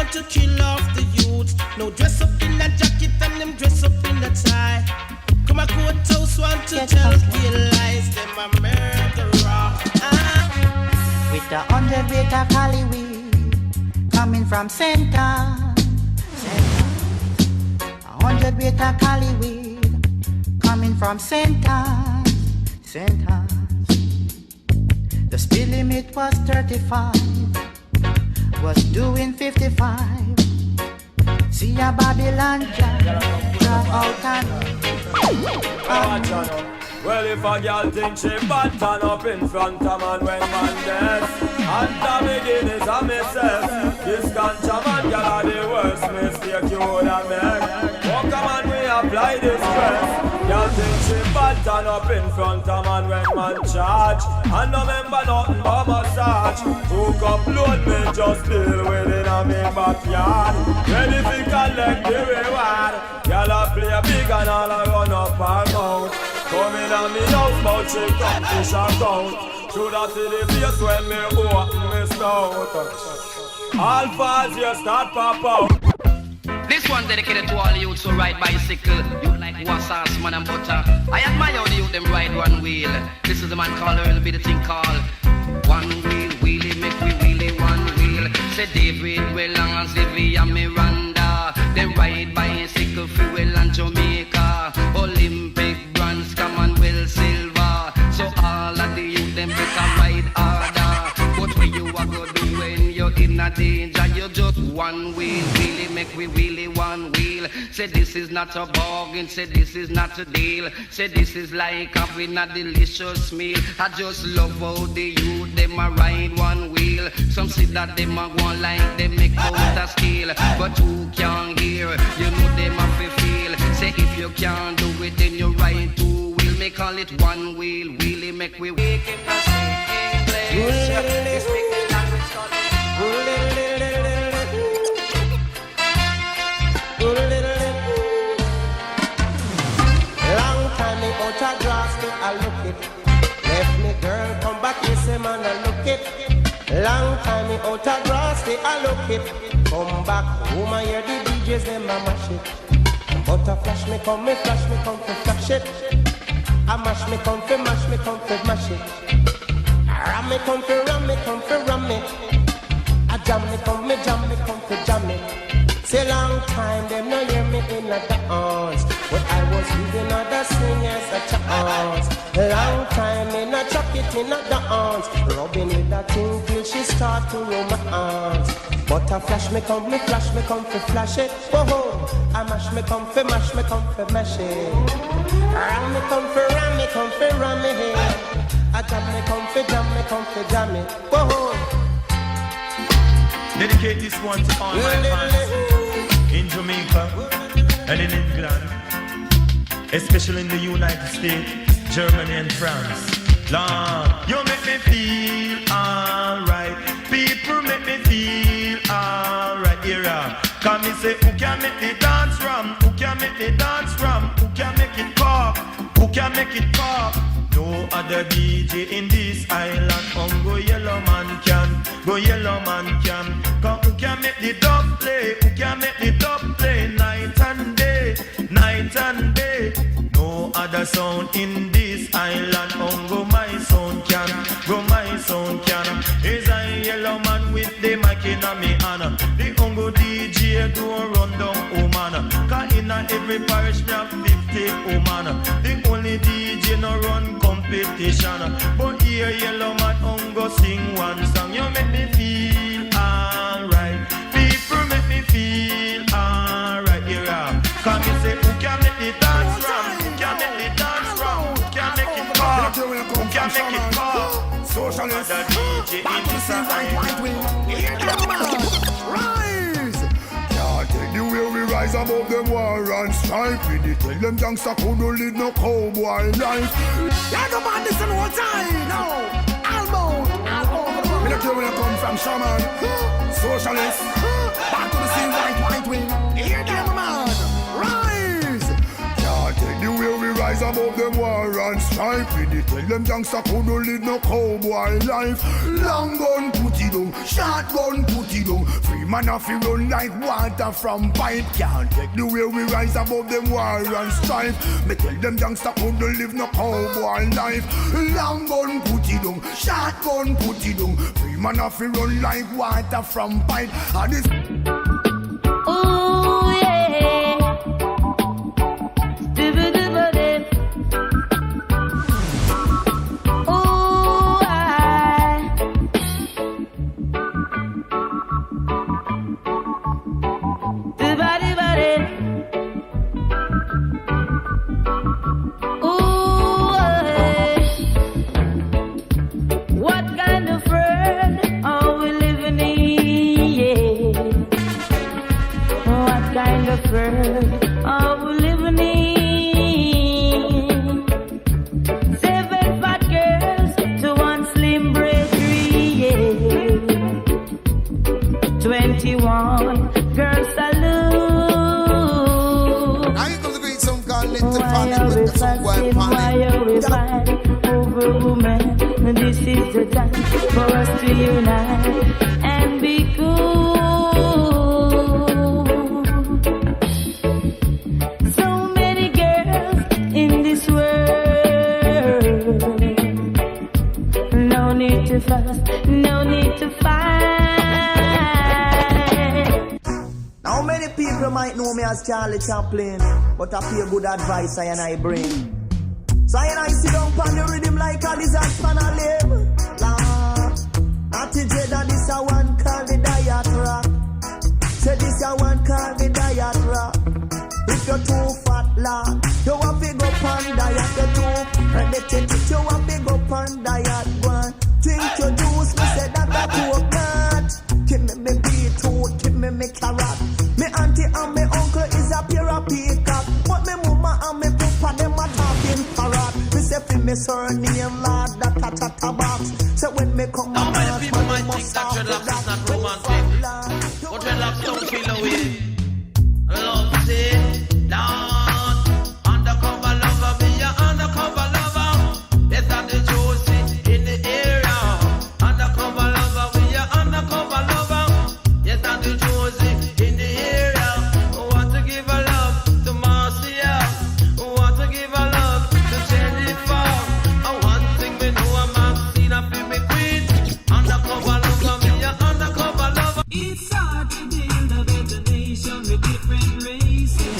want to kill off the youth. No dress up in a jacket and them dress up in a tie. Come a courthouse want to tell gay lies. Them a murderer. With the 100 weight of Cali weed coming from center. 100 weight of Cali weed coming from centers. The speed limit was 35, was doing 55. See a Babylon drop out and well, if a girl think she bad, turn up in front of man when man dead. And the beginning is a myself. This ganja man girl are the worst mistake you would have made. Oh, come on, we apply this stress. Girl think she bad, turn up in front of man when man charge. And no remember nothing but massage. Hook up, load me, just deal with it in my backyard. Ready to collect the reward. Girl I play big and all I run up and out. Come in on me house, but she come fish account. Should I see the place when me open me snout. All fast you start pop out. This one dedicated to all the youths who ride bicycle. You like one sauce, man and butter. I admire the youth them ride one wheel. This is the man called Earl, be the thing called one wheel, wheelie, make we wheelie one wheel. Say David, Wellang and Sylvia and Miranda. They ride bicycle, free well and Jamaica. Olympic bronze, Commonwealth silver. So all of the youth them better ride harder. But when you are gonna do when you're in a danger, you just one wheel, wheelie, make we wheelie one wheel. Say this is not a bargain, say this is not a deal. Say this is like having a delicious meal. I just love how the youth them a ride one wheel. Some say that them a go like they make out a steel. But who can hear? You know them a feel. Say if you can't do it, then you ride two wheel. May call it one wheel, wheelie make we wake in the same place. This make the language call Long time me out a grass me I look it. Left me girl come back you say man I look it. Long time me out a grass me I look it. Come back home I hear the DJs them a mash it. But a flash me come to flash it. I mash me come to mash it. Ram me come to ram it. I jam me come to jam it. Say long time them no hear me in the dance, but I was giving other singers a chance. Long time me not chuck it in the dance, rubbing with that thing till she start to romance. But a flash me come to flash it. Oh, I mash me come to mash it. Ram me come to ram it. I jam me come to jam it. Oh. Dedicate this one to all my fans in Jamaica and in England, especially in the United States, Germany and France. Lord, you make me feel alright. People make me feel alright. Here, come me say, who can make me dance from? Who can make me dance from? Who can make it pop? Who can make it pop? No other DJ in this island. Go yellow man can, go yellow man can. Come who can make the dub play? Who can make the dub play? Night and day, night and day. No other sound in this island. Go my sound can, go my sound can. Is a yellow man with the mic in a me hand. The Ungo DJ do run down woman. Cause in every parish me have 50 woman. The only DJ no run competition. But here yellow man Ungo sing one song. You make me feel alright. People make me feel alright. Here come me say who can make the dance from? Who can make the dance from? Who can make it pop? Who can make it pop? Socialist the DJ in the Rise! Can't tell you where we rise above them war and strife. We did tell them gangsta couldn't live no cowboy life. Yeah, no man listen one time. No, Almo. Me not care where you come from, shaman. Socialist. Back to the scene, white wing. Here them man. Rise! Can't tell you where we rise above them war and strife. We did tell them gangsta couldn't live no cowboy life. Long gun put it down, shotgun put it down. Free Man off you run like water from pipe. Can't take the way we rise above them war and strife. Me tell them youngster couldn't live no cowboy life. Long gun put it down, short gun put it down. Free man off you run like water from pipe. And this ooh yeah. Dibba-dibba-dib. Ooh I. Dibba-dibba-dib. Ooh I. What kind of world are we living in? Yeah. What kind of world are we living in? 7 fat girls to 1 slim bakery, yeah. 21 girls salute. Now you come to greet some girl, little family with the song going Why are we fighting over women? This is the time for us to unite and be cool. So many girls in this world. No need to fuss, no need to fight. Now many people might know me as Charlie Chaplin, but I feel good advice I bring. So I sit down on the rhythm like a lizard fan a live. Not to that this a one call the diet rock. Say this a one call the diet rock. If you're too fat, lad, you want big up on diet. You're too predicted, you want big up on diet. One drink your juice, me say that a coconut. Give me beetroot, give me carrot. Me auntie and me uncle is a pair of peacock, but me mama and me papa them a talking parrot. Me say fi me surname lad that a box. So when me come now many people might think that dreadlocks is not romantic, but dreadlocks don't feel away. Love it, Lord. Undercover lover, be a undercover lover. Yes, I'm the Josie in the area. Undercover lover, we a undercover lover. Yes, I'm the Josie in the area. Want to give a love to Marcia. Want to give a love to Jennifer. One thing we know, I'm Maxine, feel me queen. Undercover lover, me a undercover lover. It's hard to build a better nation with different races.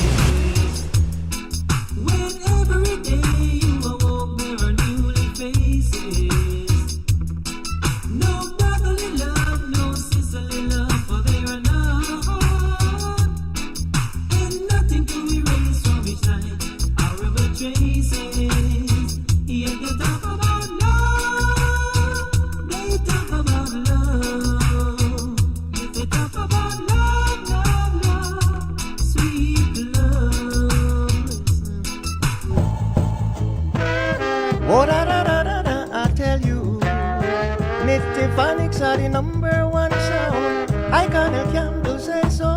When every day you awoke, there are newly faces. No brotherly love, no sisterly love, for there are none. And nothing to erase from each night horrible traces. Yet they talk about love, they talk about love. Yet they talk about love, love, love, sweet love. Oh, da da da da da, I tell you, Nifty Phonics are the #1 sound. I can't candle say so,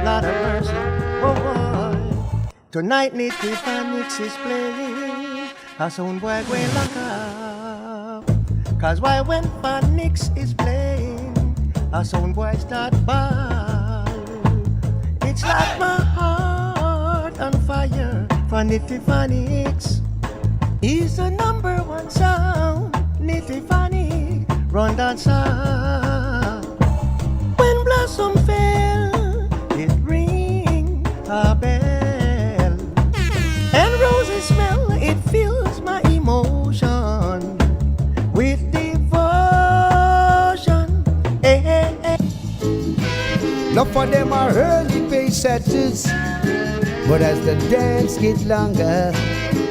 Lord of mercy, oh boy. Tonight Nifty Phonics is playing, a sound boy going lock up. Cause why when Phonics is playing, a sound boy start ball. It's like my heart on fire for Nifty Phonics. He's the #1 sound, Nifty Phonics, run that sound. When blossom fell, it ring a bell. And roses smell, it fills my emotion with devotion. Hey, hey, hey. Enough of them are early pace setters, but as the dance get longer,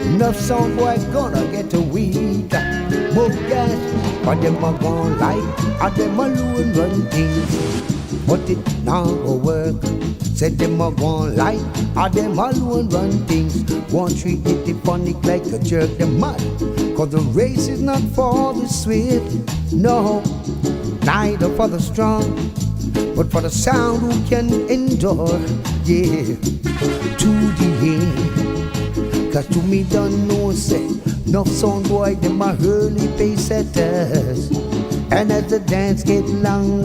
enough sound boy gonna get a weak. Move gas, or them a gon' like, or them alone run things. But it now go work. Said them a gon' like, or them alone run things. Won't treat it funny like a jerk, them mad. Cause the race is not for the swift, no, neither for the strong, but for the sound who can endure, yeah, to the end. Cause to me don't know say, enough sound boy, them are early pace setters. And as the dance get long,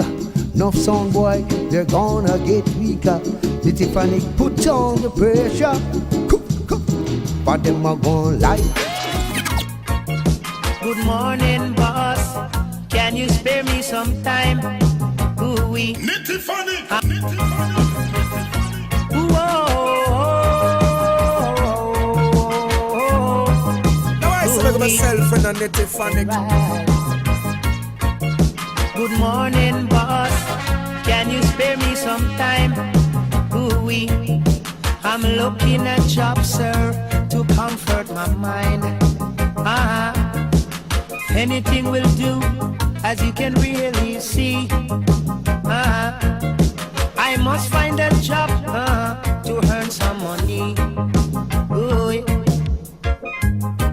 Enough sound boy, they're gonna get weaker. The Tiffany put on the pressure. But them are gonna lie. Good morning, boss. Can you spare me some time? Ooh-wee. Tiffany. Myself and a Tiffany. Good morning, boss. Can you spare me some time? Ooh-wee. I'm looking at jobs, sir, to comfort my mind. Anything will do, as you can really see. I must find a job to earn some money. Ooh,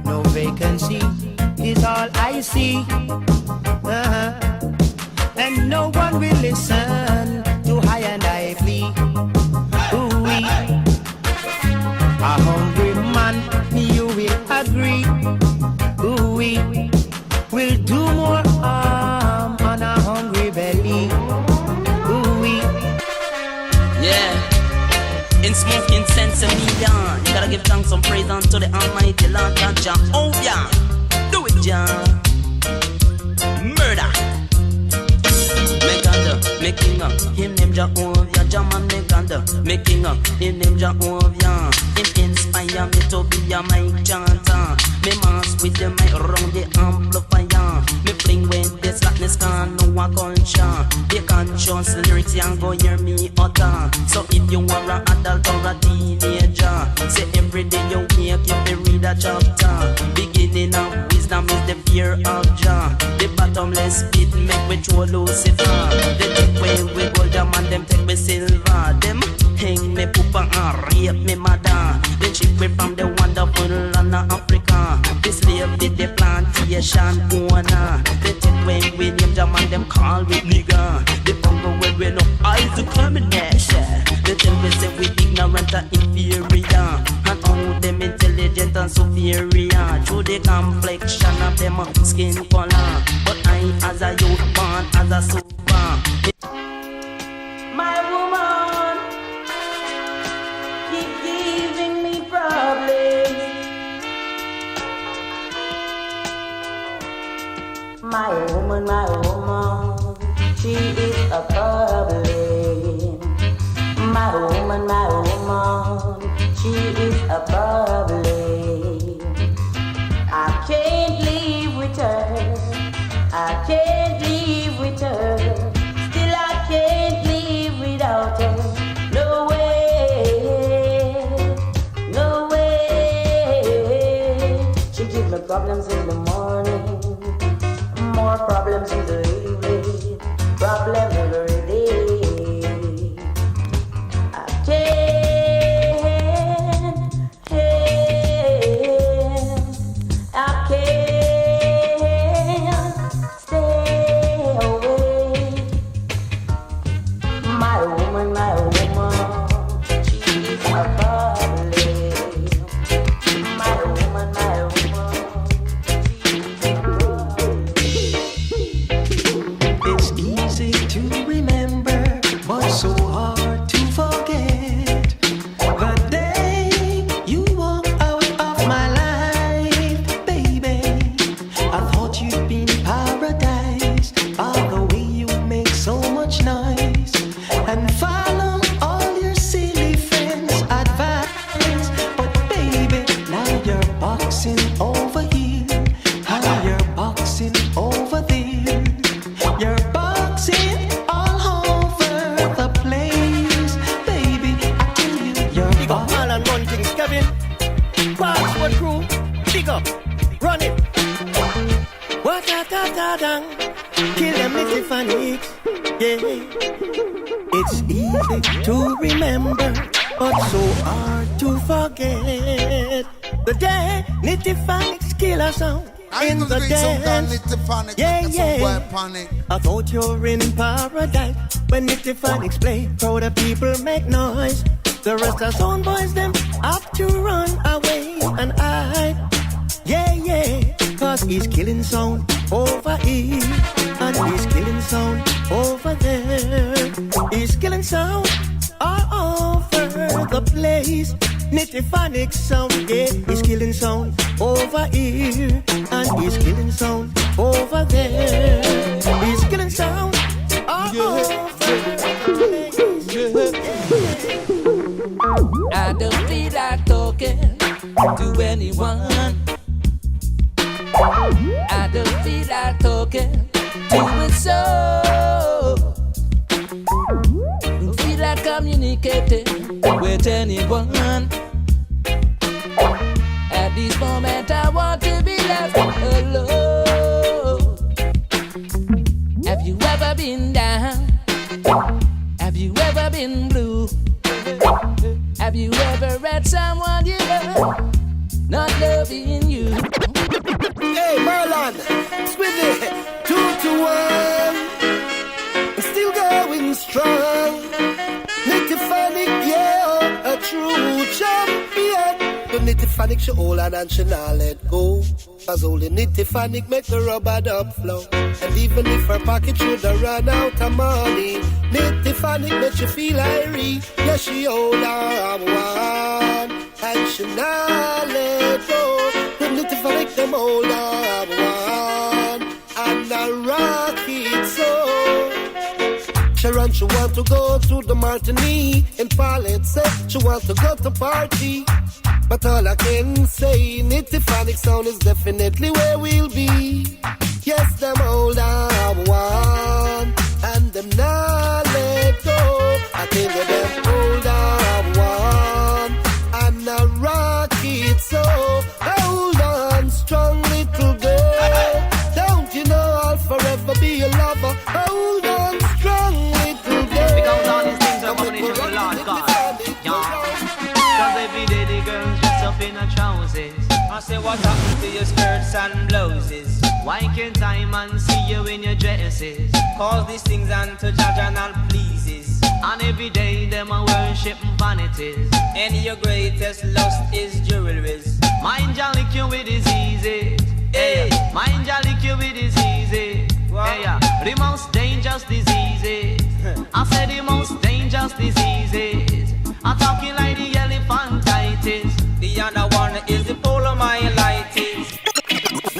no vacancy is all I see. And no one will listen to high and I flee. Ooh, a hungry man, you will agree. Ooh, will do more harm on a hungry belly. Ooh, yeah. In smoking sense of million, you gotta give thanks and praise unto the Almighty Lord God Jah. Oh yeah, do it, Jah. Murder. Making up, him name Jehovah, Jaman Meganda. Making up, him name Jehovah. Him inspire me to be a mic chanter. Me mass with the mic round the amplifier. Me fling with the slackness can no one culture. The conscious lyrics and go hear me utter. So if you are an adult or a teenager, say every day you wake you be read a chapter. Beginning of wisdom is the fear of Jah. The bottomless pit make we throw Lucifer. They take way we gold them and them take me silver. Them hang me poopa and rape me mother. They ship me from the wonderful land of Africa. This slave did the plantation owner. They take way we name them and them call we nigga. They bungle where we no eyes to combination. They tell me say we ignorant and inferior. And all them intelligent and superior. Through the complexion of them skin color. But I as a youth born as a super. My woman keep giving me problems. My woman, she is a problem. My woman, she is a problem. I can't live with her. I can't live with her. Still I can't live without her. No way, no way. She gives me problems in the morning, more problems in the evening, problems every day. I can't stay away. My woman, she's a problem. My woman, she's a problem. it's easy to remember, but so hard to forget. The day you walked out of my life, baby, I thought you'd be in paradise. By the way you make so much noise and follow all your silly friends' advice. But baby, now you're boxing over here, and you're boxing over there. You're boxing all over the place, baby. I tell you, you're Big up all and run things, Kevin. Password crew, big up, run it. What a ta ta dang, kill them little fanatics, yeah. It's easy to remember, but so hard to forget. The day Nitty Phonics kill us out in the dance. Yeah. I thought you're in paradise when Nitty Phonics play. Crowd of people make noise. The rest of sound boys them have to run away and hide. Yeah. Cause he's killing sound over here and he's killing sound over there. killing sound all over the place. Nitty-phonic sound, yeah, is killing sound over here, and is killing sound over there. Is killing sound all over the place. I don't feel like talking to anyone. I don't feel like talking to a soul. Don't feel like communicating with anyone. At this moment I want to be left alone. Have you ever been down? Have you ever been blue? Have you ever read someone you love not loving you? Hey Marlon, Swizzy, 2 to 1, still going strong. Nitty-phonic, yeah, a true champion. The Nitty-phonic she hold on and she not let go. Cause only Nitty-phonic make the rubber dub flow. And even if her pocket should run out of money, Nitty-phonic make you feel irie. Yeah, she hold on one and she not let go. The Nitty-phonic them hold on one and I rock it so. Sharon, she want to go to the Martini in Palet, say she want to go to party. But all I can say, Nitty-phonic sound is definitely where we'll be. Yes, them hold on one, and them not let go. I tell you them hold on one, and I rock it so. Hold on, strong little girl. Don't you know I'll forever be your lover? Hold on, strong little girl. Because all these things are coming into the Lord God. Cause every day the girls dress up in her trousers. I say what happened to your skirts and blouses? Why can't I man see you in your dresses? Cause these things unto judge and all pleases. And every day them a worship vanities. And your greatest lust is jewelries. Mind ya lick you with diseases. Hey, mind ya lick you with diseases. Hey, the most dangerous diseases. I said the most dangerous diseases. I'm talking like the elephantitis. The other one is the polymyelitis.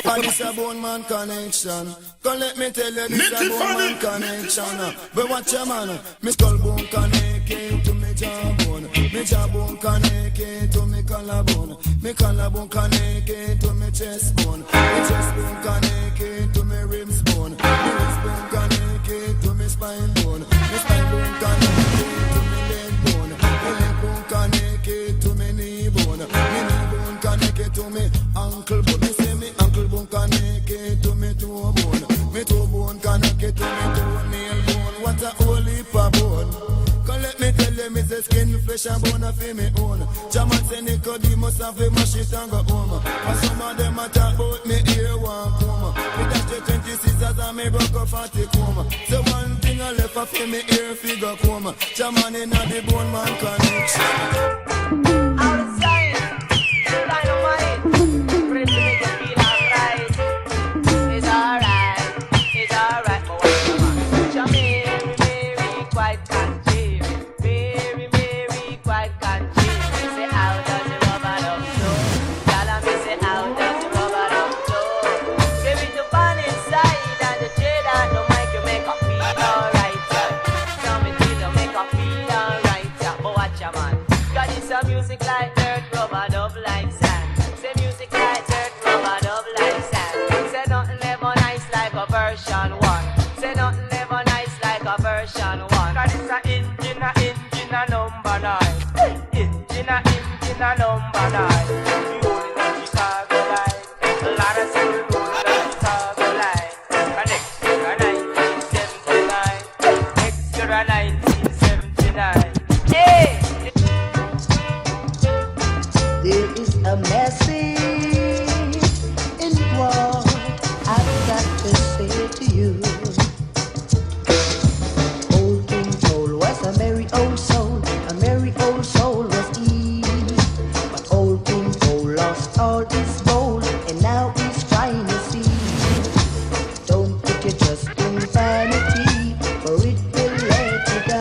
And this a bone man connection. Come let me tell you this a bone man connection. But watch your man, me skull bone connected to me jawbone. Me jawbone connected to me collarbone. Me collarbone connected to me chest bone. Me chest bone connected to me ribs bone. Me ribs bone connected to me spine bone. Me spine bone connected to me leg bone. Me leg bone connected to me knee bone. Me knee bone connected to me ankle bone. Me say me ankle bone connected to me toe bone. Me toe bone connected to me toenail bone. What a whole heap of bone. Come let me tell them it's a skin, flesh and bone of me own. Jaman say Nicodemus have a mash it and go home. And some of them a talk about me ear one come. Me dash the 20 scissors and me broke a 40 comb. So one thing I left off me ear figure come. Jaman in the bone man connection. Outside, dynamite. Pray to make you feel alright. It's alright, it's alright. But what's the man? Jamaica, very quite country. Very, very quite country. Me say how does the rubber dub show? Y'all me say how does the rubber dub show? Give it to pan inside and the jade and the mic you make a feel alright. Some it will make a feel alright. But watch your man. Cause it's a music like dirt, rubber dub like sand. Say music like dirt, rubber dub like sand. Say nothing ever nice like a version 1. Say nothing ever nice like a version 1. Cause it's a engine, a number 9. Engine, a number 9. We rolling on Chicago line. A lot of people rolling on Chicago line. And next year, 1979. Next year, 1979. Hey! There is a message in what I've got to say to you. Old King Cole was a merry old soul. A merry old soul was he. But old King Cole lost all his gold, and now he's trying to see. Don't put your trust in vanity, for it will let you down.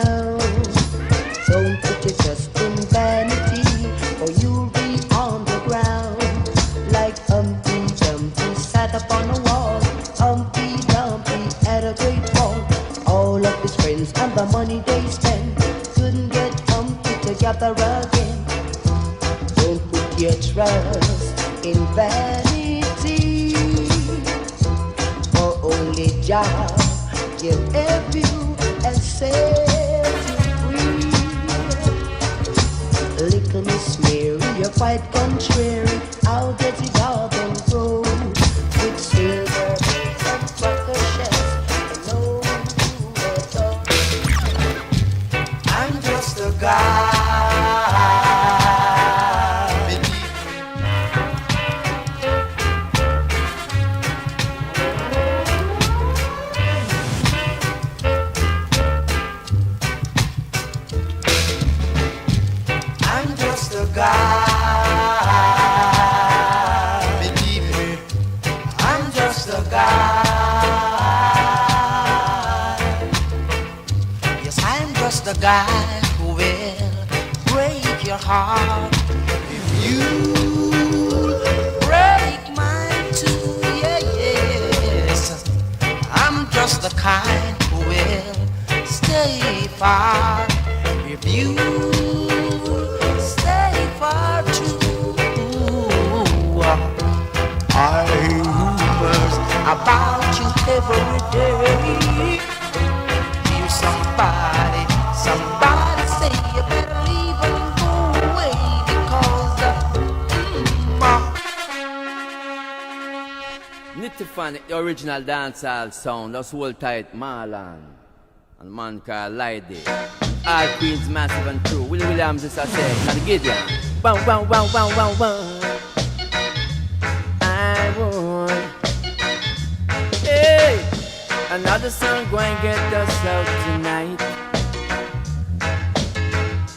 friends and the money they spend couldn't get it together again. Don't put your trust in vanity, for only Jah can help you and set you free. Little Miss Mary, you're quite contrary. I'll get it all on road with silver and cracker shells. I'm just a guy. I'm just a guy. Believe me. I'm just a guy. Yes, I'm just a guy who will break your heart if you break mine too. Yeah, yes. I'm just the kind who will stay far if you stay far too. I rumors about you every day. Hear somebody say you better leave and go away because Nitty the original dancehall sound, that's hold tight Marlon and a man called Lady. All Queens massive and true. Willie Williams just I said, now the Gideon. Bow, bow, bow, bow, bow, bow. I would. Hey, another song going to get us out tonight.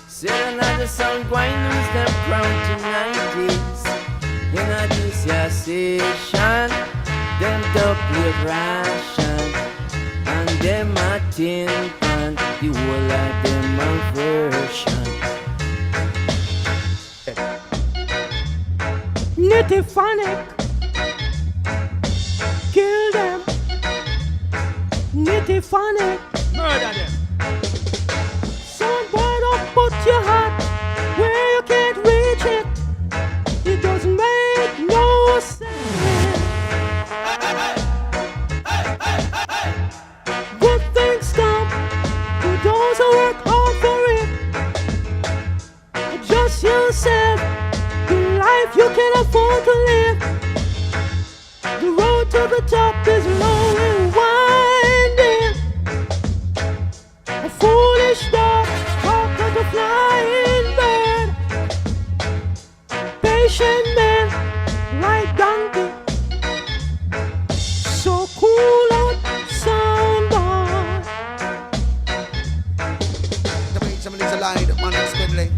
Say another song going to lose them crown tonight is in a this year station. Them double ration and them a tin pan. The whole of them a version. Nitty-phonic, kill them. Nitty-phonic, murder them. Some boy don't put your heart where you can't reach it. It doesn't make no sense. Good things come to those who work hard for it. Adjust yourself. The life you can afford to live. The road to the top is long and winding. A foolish dog walks like a flying bird. Patient man like donkey. So cool out, soundboy. The way somebody's a lie, the man is squibbling.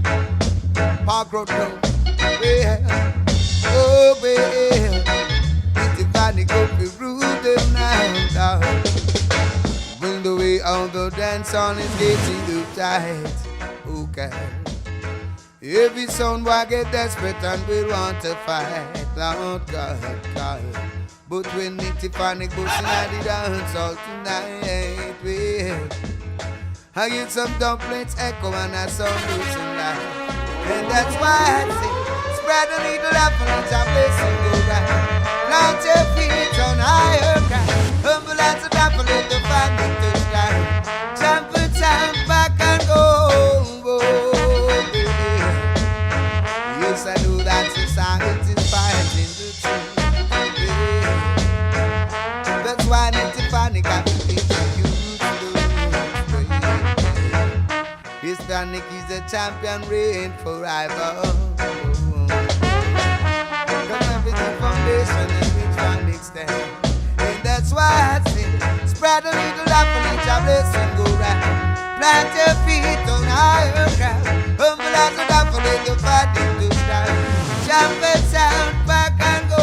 Park Road Road. Well, oh well, it's a funny go to rule them now. When the way all the dance on is getting too tight, okay. Every sound boy get desperate and will want to fight, Lord God, God. But when it's funny goes in the dance all tonight, well, I get some dumplings echo and I sound losing life. And that's why I sing, spread a little apple and a blessing go right. Plant your feet on higher ground, humble as a apple in the family touchdown. Jump and jump back and go. Yes, I know that society is fighting the truth. That's why Nitty Fanny got to teach you. Hispanic is the champion, reign forever. Come everything foundation and reach one extent. And that's why I say, spread a little apple and each a blessing go round. Plant your feet on higher ground. Humble as a apple in the body to stand. Jump and sound back and go.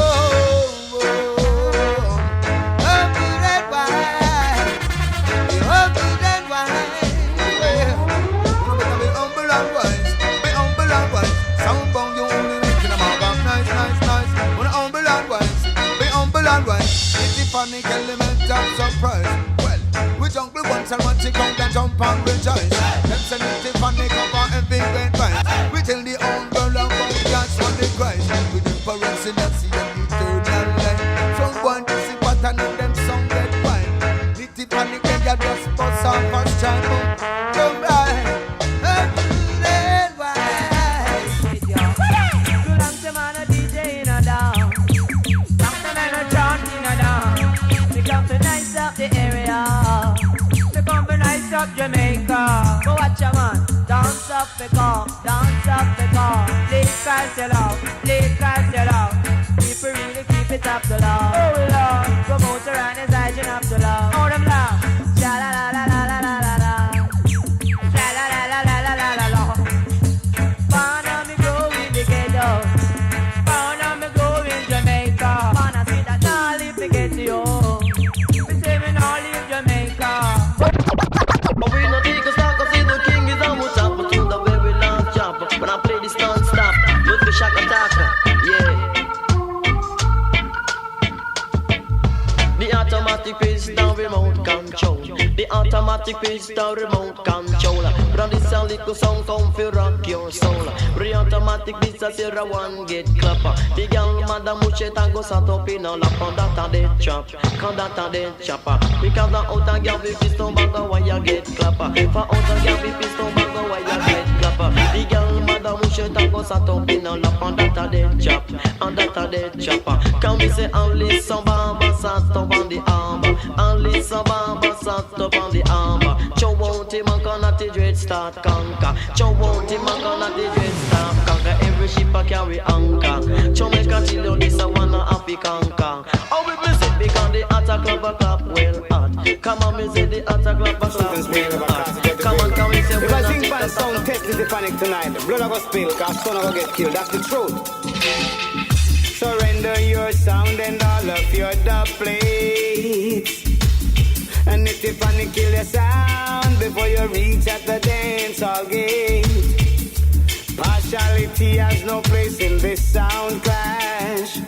Humble and wide. Humble and wide. Soundbound, you only making them all back. Nice, nice, nice. When humble and wise, be humble and wise. It's the funny element of surprise. Well, we jungle once special man, she come and jump and rejoice. Them say native and they cover every great price. We tell the old girl about God's money Christ. With them parents in the sea and eternal life. Some want to see what and them song get wine. Native and they can just bust off and shine. Come right, and red wine. Too long to man a DJ in a down. Long to man a chant in a down. We come to nice up the area. We come to nice up Jamaica. Go watch a man. Dance up the car, dance up the car. Please cast it out, please cast it out. People really keep it up to love. Oh Lord, promoter and his hygiene up to love. Oh them love. Ja la la la la la la la la. La la la la la la la la la. Born on me go in the ghetto. Born on me go in Jamaica. Born I see that now leave the ghetto. We say me now leave Jamaica. But we not take a stock, cause the king is on what's up. But to the very last job. When I play this non-stop, with the shock attacker, yeah. The automatic pistol remote control. The automatic pistol remote controller. From this a little song come fi rock your soul. The automatic pistol zero one get clapper. The girl madam muche tango sat up in a lap on that a dead chop. Cause that a dead chopper. Because the outer girl with pistol bag a wire get clapper. For outer girl with pistol bag a wire get clapper. The girl madam muche tango sat up in a lap on that a dead chop. And that a dead chopper. Can we say only some bamba sat up on the armor. Only some bamba sat up on the armor. Chow won't him and cannot the dread start conquer. Chow won't him and cannot the dread start conquer. Every ship a carry anchor. Chow make a chill this a one a happy conquer. How we miss it because the attack club a clap well hot. Come on me say the attack club a clap well hot. Come on can we say if I sing fan song test is the panic tonight. The blood a go spill cause son a go get killed. That's the truth. Surrender your sound and all of your dub plates. And if you panic, kill your sound before you reach at the dancehall gate. Partiality has no place in this sound clash.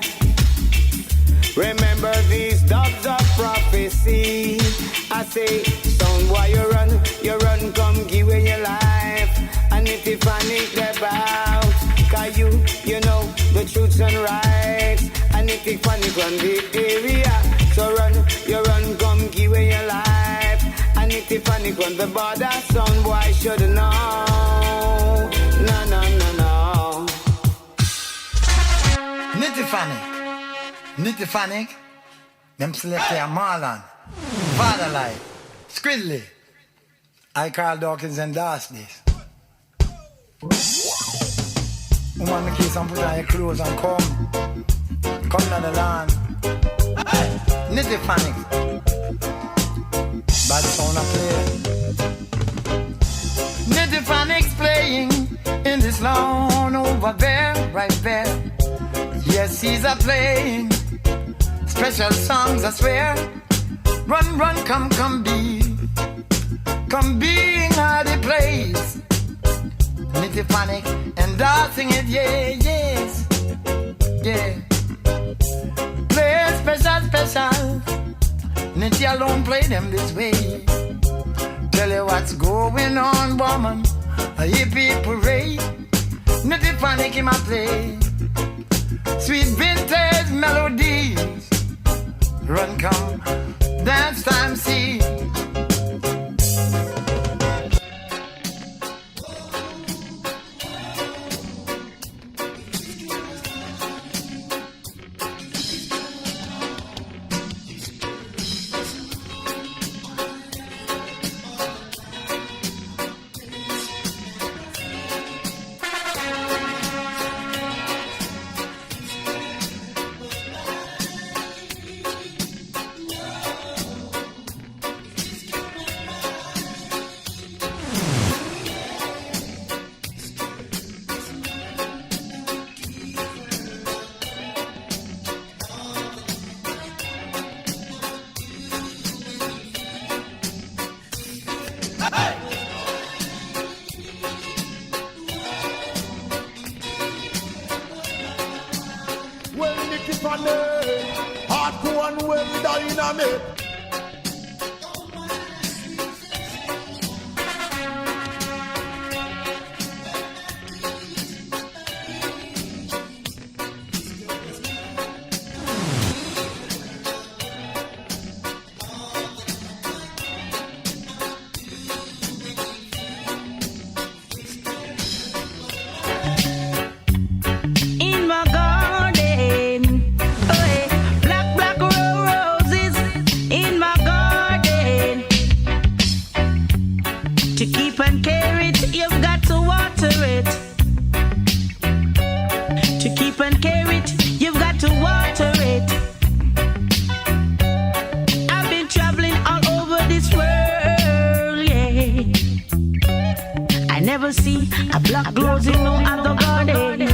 Remember these dubs of prophecy. I say, sound boy, you run, come give away your life. And if you panic, they're out. Cause you know the truths and rights. And if you panic on the area, so you run, come give away your life. And if you panic on the border, sound boy should know. No. Nitty them select their Marlon, Father Life, Squidly. I Carl Dawkins endorse this. Woman, the kiss and put on your clothes and come down the land. Nitty by the sound of play. Nitty playing in this lawn over there, right there. Yes, he's a playing special songs, I swear. Run, come be in all the place. Nitty Panic and dancing it, yes. Play special. Nitty alone play them this way. Tell you what's going on, woman. A hippie parade. Nitty Panic in my play. Sweet vintage melodies. Run, come, dance time, see. To keep and care it, you've got to water it. To keep and care it, you've got to water it. I've been traveling all over this world, yeah. I never see a black rose in no other garden.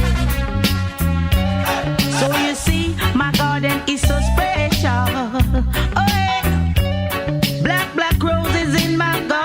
So you see, my garden is so special. Oh, yeah. Black roses in my garden.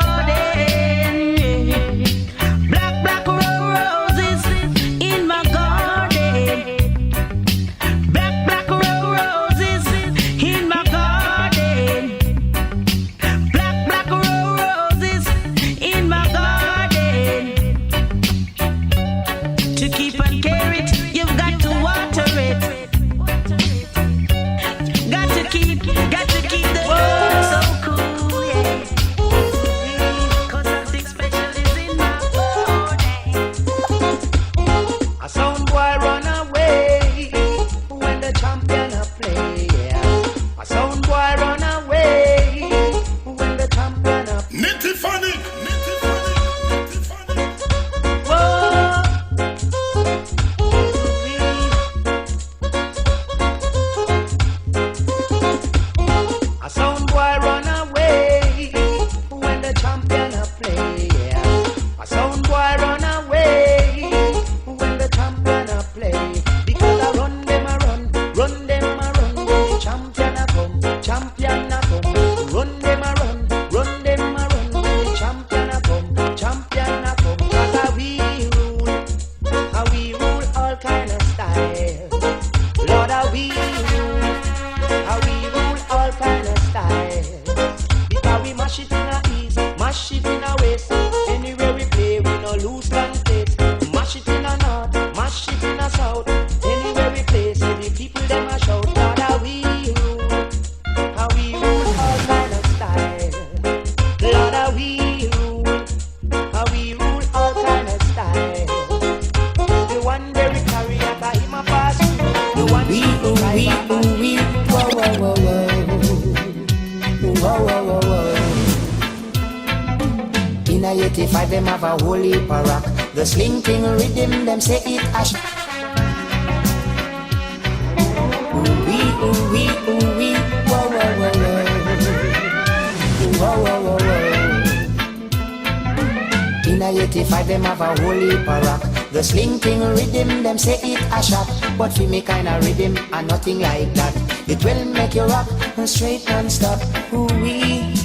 In a 85 them have a whole heap of rock. The slinking rhythm them say it ash. Ooh-wee, ooh-wee, ooh-wee, whoa, whoa, whoa, whoa. Whoa, whoa, whoa, whoa. In a 85 them have a whole heap of rock. The slinking rhythm them say it a shot. But for me kind of rhythm and nothing like that. It will make you rock straight non-stop. Ooh-wee,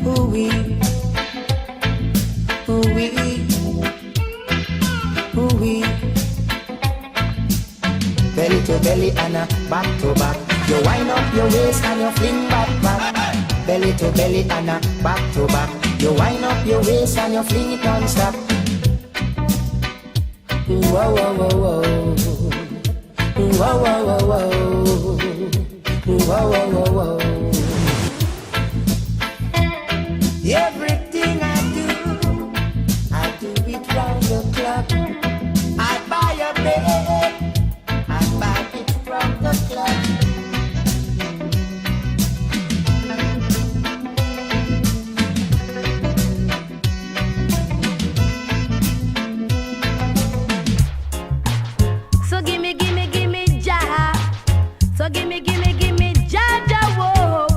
ooh-wee. Ooh-wee, ooh-wee. Belly to belly and a back to back. You wind up your waist and you fling back, back. Belly to belly and a back to back. You wind up your waist and you fling it non-stop. Whoa, whoa, whoa, whoa. Whoa, whoa, whoa, whoa. Whoa, whoa, whoa, whoa. Everything I do it round the clock. I buy a bed, I buy it from the club. So gimme, gimme, gimme, Jah. So gimme, gimme, gimme, Jah, Jah, whoa.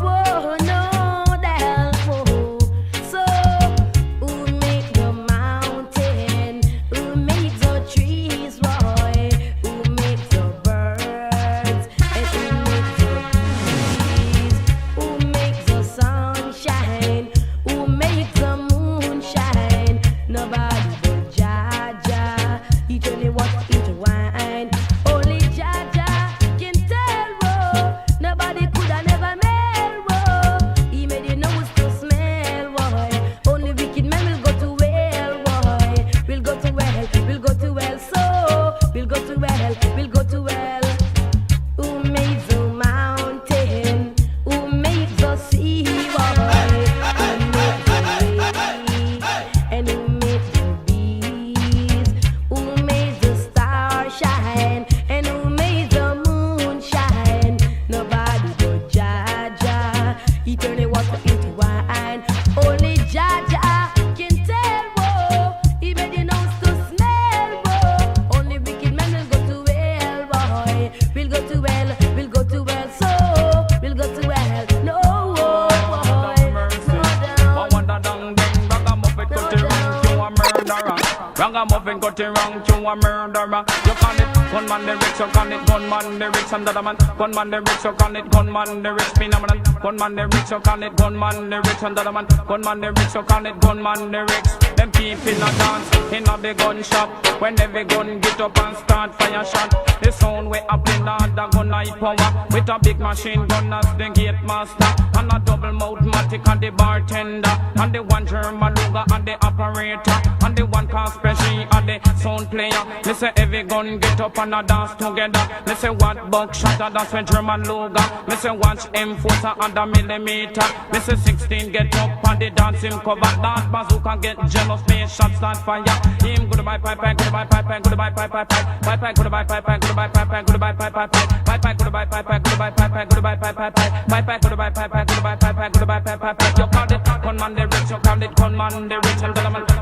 Ragamuffin got it wrong to a murderer. You call it gunman lyrics, you call it gunman lyrics. And the other man, gunman lyrics, you call it gunman lyrics. Phenomenon, gunman lyrics, you call it gunman lyrics. And the other man, gunman lyrics, you call it gunman lyrics. Them keep in a dance, in a big gun shop. When every gun get up and start fire shot. The sound way up in the gun high power. With a big machine gun as the gate master. And a double mouth matic and the bartender. And the one German luga and the operator. And the one conspiracy and the sound player. They say every gun get up and a dance together. They say what buckshot and that's when German luga. They say watch M40 and a millimeter. They say 16 get up and the dancing cover. Dance bazooka get jealous, me shots start fire. Him goodbye pipe, goodbye pipe, goodbye pipe, pipe, pipe, goodbye pipe, goodbye pipe, goodbye pipe, pipe, pipe, goodbye pipe, goodbye pipe, goodbye pipe, pipe, pipe, goodbye pipe, goodbye pipe, goodbye pipe, pipe. You call it gunman the rich, you call it gunman the rich, and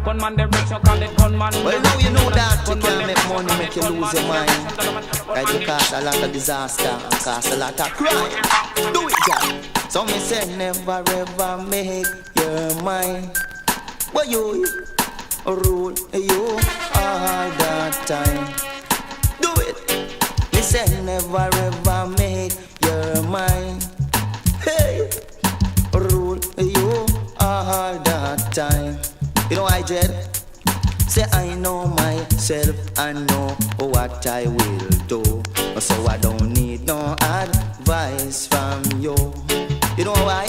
gunman the rich, you call it gunman. Well, now you know that you can't make money, make you lose your mind. Right, you cause a lot of disaster and cause a lot of crime. Do it, Jack. So me say never ever make your mind. Well, you rule you all that time. Do it. Me say never ever make your mind. Hey, rule you all that time. You know I Jed? Say I know myself, I know what I will do. So I don't need no advice from you. You know why?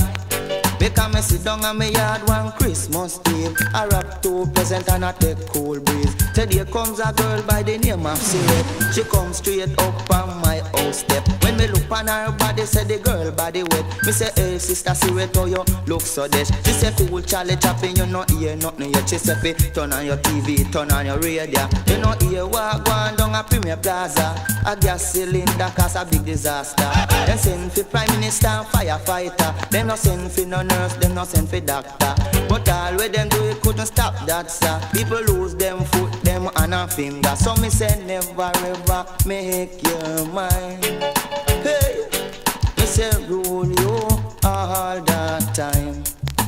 Because me sit down on my yard one Christmas Eve. I rap to present and I take cool breeze. Today comes a girl by the name of Sirette. She comes straight up on my house step. When me look on her body, say the girl body wet. Me say, hey sister Sirette, how you look so dead? She say, cool Charlie Chaplin, you not hear nothing yet. She say, turn on your TV, turn on your radio. You not hear what going down a Premier Plaza. A gas cylinder cause a big disaster. Then send for Prime Minister and firefighter. Then no send for no nurse, them no send for doctor. But all where them do it couldn't stop that, sir. People lose them foot, them and a finger. So me say never ever make your mind. Hey, me say rule you all the time.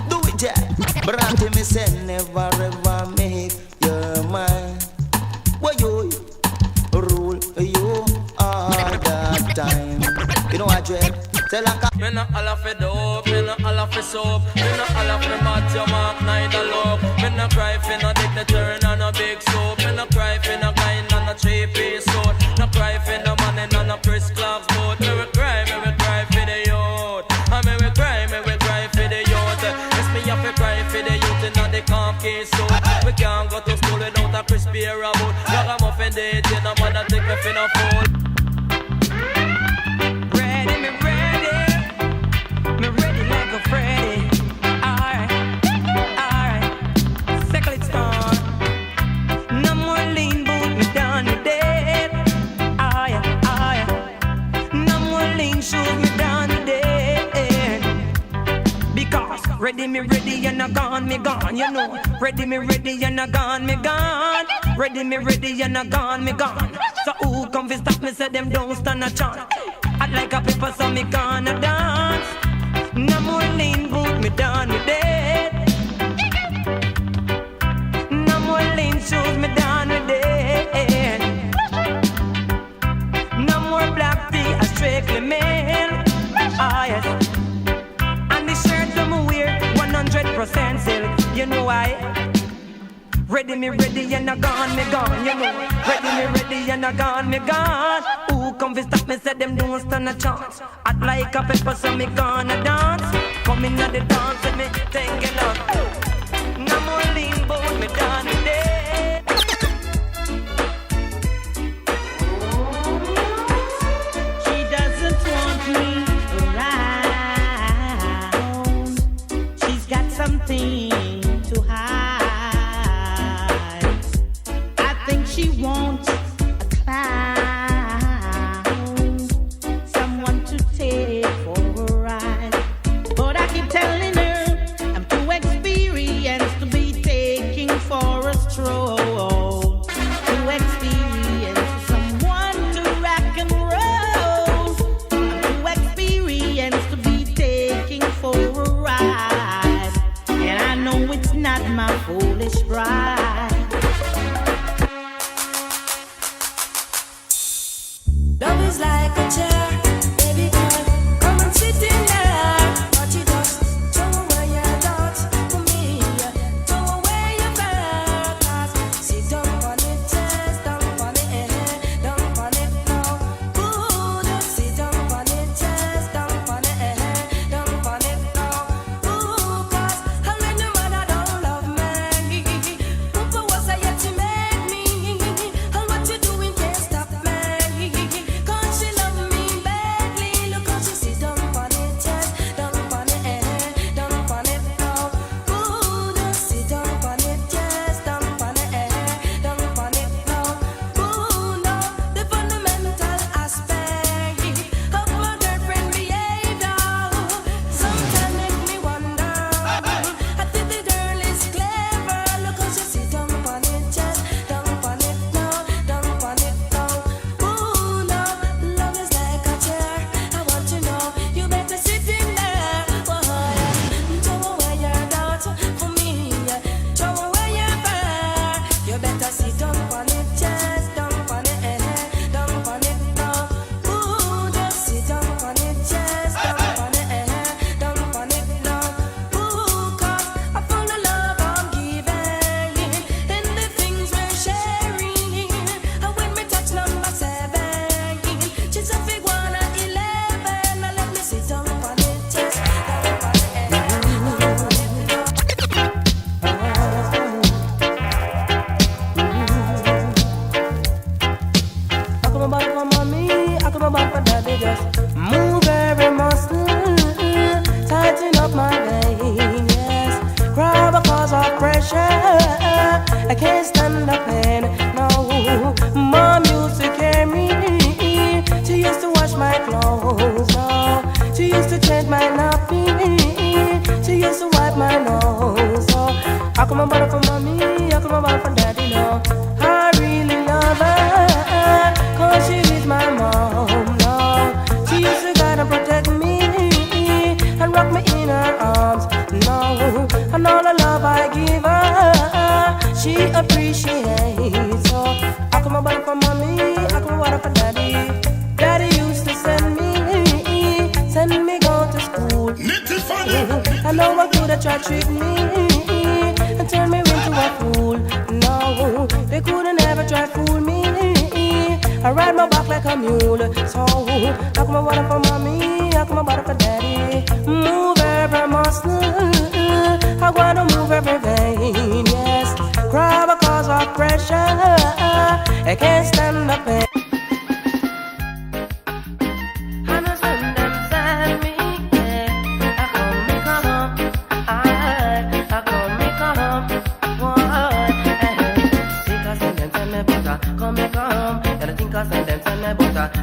Do it, Jack. Brandy me say never ever make your mind. Well, you rule you all the time. You know what, Jack? Me no all for dope, me no all for soap. Me no all for mat, your mark, neither love. Me no cry for no dignitary and no big soap. Me no cry for no kind and no three-piece suit. No cry for no money and no Chris Clark's boat. Me we cry for the youth. And me we cry for the youth. Yes, me have to cry for the youth in the khaki suit. We can't go to school without a crispy boot. Ragamuffin dating, no man that take me for no fool. Me ready like a Freddy. Alright. Circle it on. No more lean boot, me done with it. Alright. No more lean shoes, me done with it. Because ready, me ready, and I gone, me gone, you know. Ready, me ready, and I gone, me gone. Ready, me ready, and I gone, me gone. So who come fi stop me, say them don't stand a chance. I like a paper, so me gonna dance. No more lean boot, me done with it. No more lean shoes, me done with it. No more black tea, a strictly male. Ah yes. And the shirt that me wear, 100% silk. You know why? Ready, me ready, and I gone, me gone. You know. Ready, me ready, and I gone, me gone. Who come fi stop me, say them don't stand a chance. I'd like a pepper, so me gonna dance. Come in at the dance, and me take it on. No more lean boat, me done with it. She doesn't want me around. She's got something to hide. I think she wants a clown, someone to take for a ride. But I keep telling her I'm too experienced to be taking for a stroll. Too experienced, someone to rock and roll. I'm too experienced to be taking for a ride. And I know it's not my foolish bride. I can't stand the pain, no. Mom used to carry me. She used to wash my clothes, no. She used to change my nappy. She used to wipe my nose, so I come about for mommy, I come about for daddy, no. I really love her, cause she is my mom, no. She used to guide and protect me and rock me in her arms, no. And all the love I give her, she appreciates, so I come about for mommy, I come about for daddy. Daddy used to send me go to school. I know I could have tried to trick me and turn me into a fool. No, they couldn't ever try to fool me. I ride my back like a mule. So I come about for mommy, I come about for daddy. Move every muscle, I wanna move every vein. Yes, cry because of pressure. I can't stand the pain.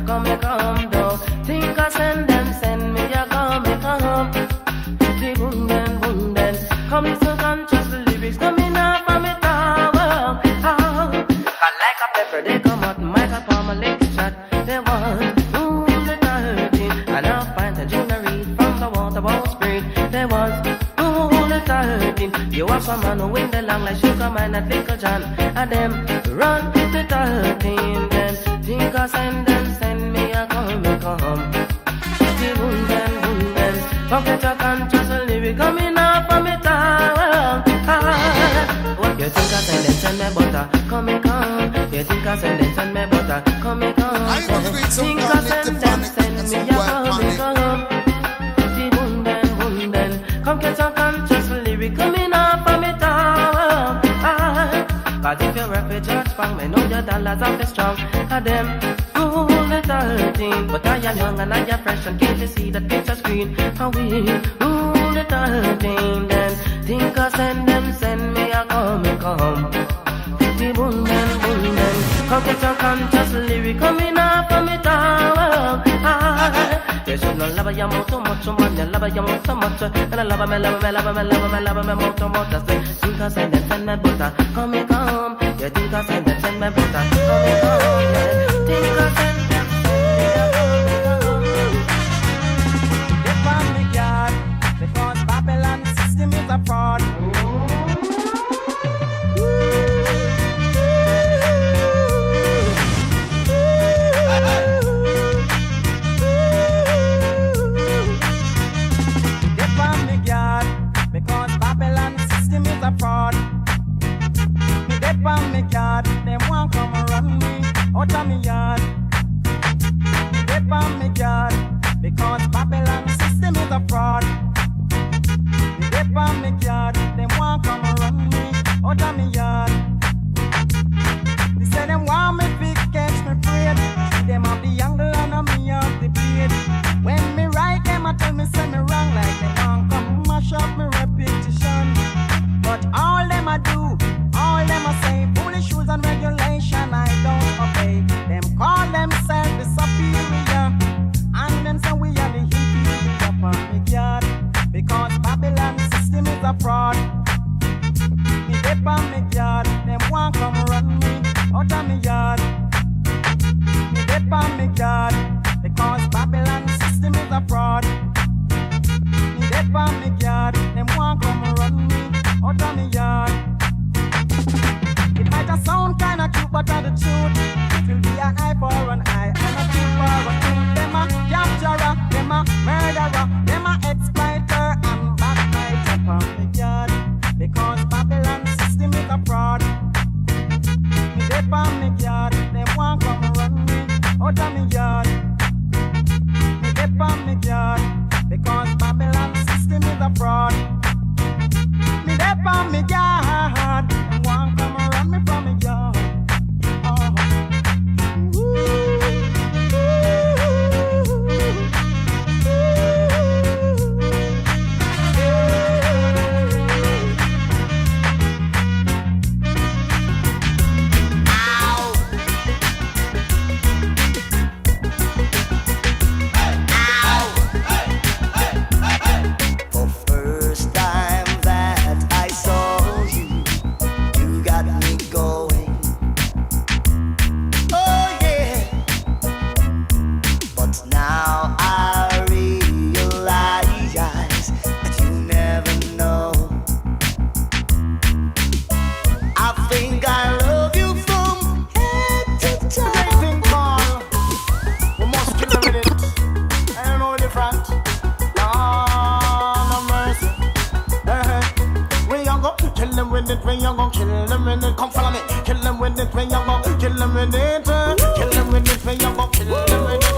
Come here, come, though. Think I send them, send me a come here, come. The boom, then. Come listen, conscious lyrics coming out from it all. I like a pepper, they come out, mic up on my leg shot. They want, the 13. And I'll find a junior read from the water ball spring. They want, the 13. You are some man who win the long like sugar mine at Little John. And them run the 13, then. Think I send me a come. The boom, then. Forget your conscious lyric coming up from it all. You think I send me butter, come. You think I send me butter, come. Think I send me a come. The boom, then. Come get your conscious lyric coming up from it all. But if you're a judge, fang me know your dollars are strong. And them rule the 13. But I am young and I am fresh and can't you see that picture screen? How we rule the 13. Then think I send me a come. The boom, then. Come get your conscious lyric coming up from it all. You should not love your mouth too much, man. You love your mouth so much. And I love me mouth so much. Think I send me butter, come. You think I send me butter, come. Think I send me Get on me guard, because Babylon system is a fraud. Fraud. Me get on me yard, them want come around me out of me yard. Me get on me yard, because Babylon system is a fraud. Me get on me yard, them want come around me out of me yard. They say them want me big, catch me afraid. Them have the angle and me have the beard. When me right, them a tell me say me wrong, like them want come mash up me repetition. But all them a do, all them a say, foolish rules and regulation I don't obey. Them call themselves the superior, and them say we are the inferior public yard. Because Babylon system is a fraud. Me dip on me yard, them want come run me out of me yard. Me dip on me yard, because Babylon system is a fraud. Me dip on me yard, them want come run me out of me yard. It might a sound kinda cute, but the truth, it will be an eye for an eye and a tooth for a tooth. Them a capturer, them a murderer, them a exploiter and backbiter from the yard. Because Babylon system is a fraud. Me dip on me yard. with it when you go, kill them with it. Come follow me. Kill them with it when you go, kill them with it. Kill them with it when you go, kill them with it.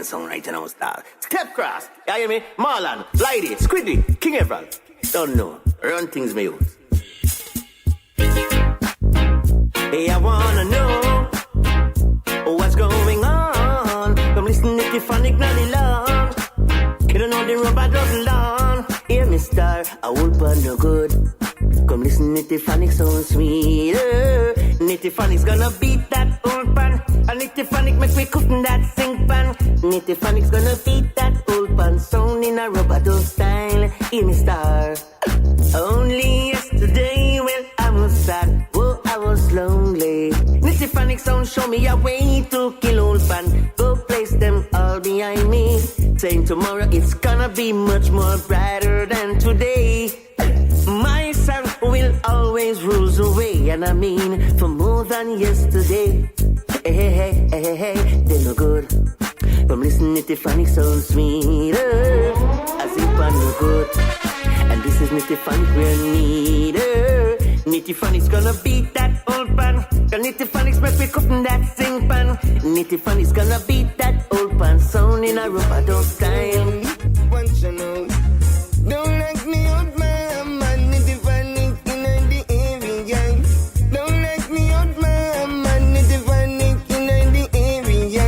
Song right now start. Step cross, you hear me? Marlon, Lady, Squiddy, King Everal. Don't know, run things me use. Hey, I wanna know what's going on. Come listen to the phonic now the long. You don't know the rubber doesn't long. Hear me star, I will burn no good. Come listen to the phonic sound sweeter. Nitty phonic's gonna beat that old pan. And nitty phonic make me cooking that sing pan. Nitty phonic's gonna beat that old pan sound in a rubber style. Hear me star. Only yesterday when I was sad, oh I was lonely. Nitty phonic sound show me a way to kill old pan. Go place them all behind me. Saying tomorrow it's gonna be much more brighter than today. My sound will always rule the way, and I mean for more than yesterday. Hey, hey, hey, hey, they're no good. From listening to phonic sound sweeter, as if I'm no good. And this is Nitty Phonic we're neater. Nitty Phonic's gonna beat that old pan. Cause Nitty Phonic's make me cooking that sing pan. Nitty Phonic's gonna beat that old pan sound in a rubber dub style. Once you know, don't like me out man, Nitty Phonic in the area. Don't like me out man, Nitty Phonic in the area.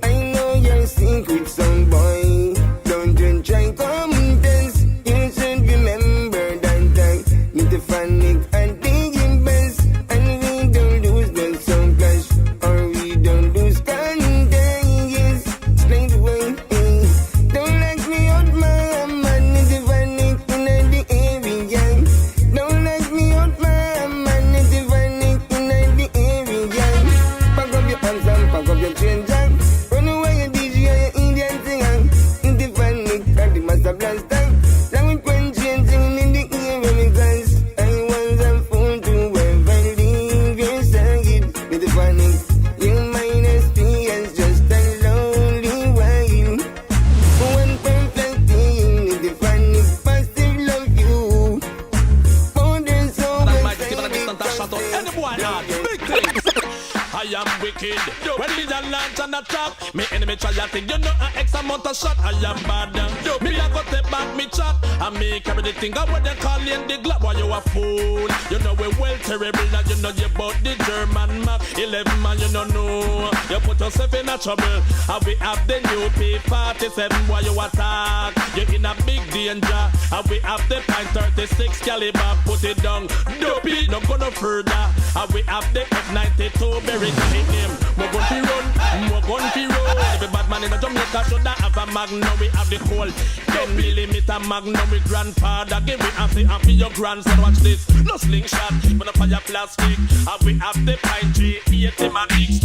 I know your secret sound boy. Don't you try come test. You should remember that time. Nitty Phonic and digging best. And we don't lose the sound clash. Or we don't lose contagious. Straight away, don't like am wicked. When me a launch and attack, me enemy try a thing. You know an X amount of shot, I am bad. Me a go take back me chat, and me carry the thing. What they call in the glove, why you a fool? You know we well terrible, and you know you bought the German Mac 11 man, you don't know. You put yourself in a trouble, and we have the new P47, why you attack? You in a big danger, and we have the Pint 36 caliber, put it down. Dopey, no go no further, and we have the F92 Beres in him. More gun fi run, more gun fi roll. Every bad man in the Jamaica should have a Magnum, we have the cold 10mm Magnum, with grandfather give me and say and for your grandson. Watch this, no slingshot, but no fire plastic, and we have the Pint 380 Matic.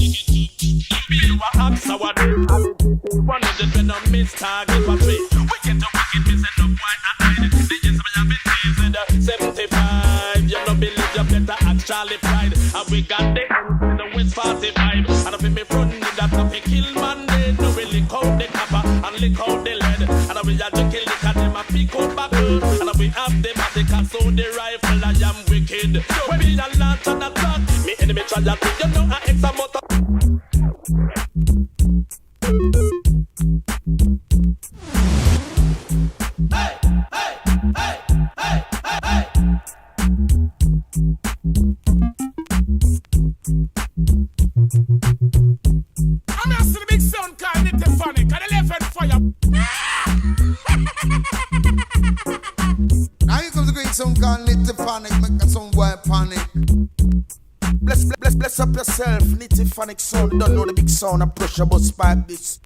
You a axe our day, and the people one of the men on miss target for free. Wicked to wicked, me send up why I hide it. The yes, we have been teased 75. You no believe you better ask Charlie Pride, and we got the end in the West 45. And if me front in that up, kill man dead. No we lick out the copper and lick out the lead, and we have to kill the cat them a pick out back, and we have the matic so the rifle. I am wicked. When me a launch and attack, me enemy try to think. You know an X amount of hey, hey, hey, hey, hey, hey. I'm asking the big sound called it the funny, and the left hand fire. Now here comes the great sound called Little Panic, make a sound boy panic. Bless up yourself, Little Panic sound. Don't know the big sound, I push your bus pipe this.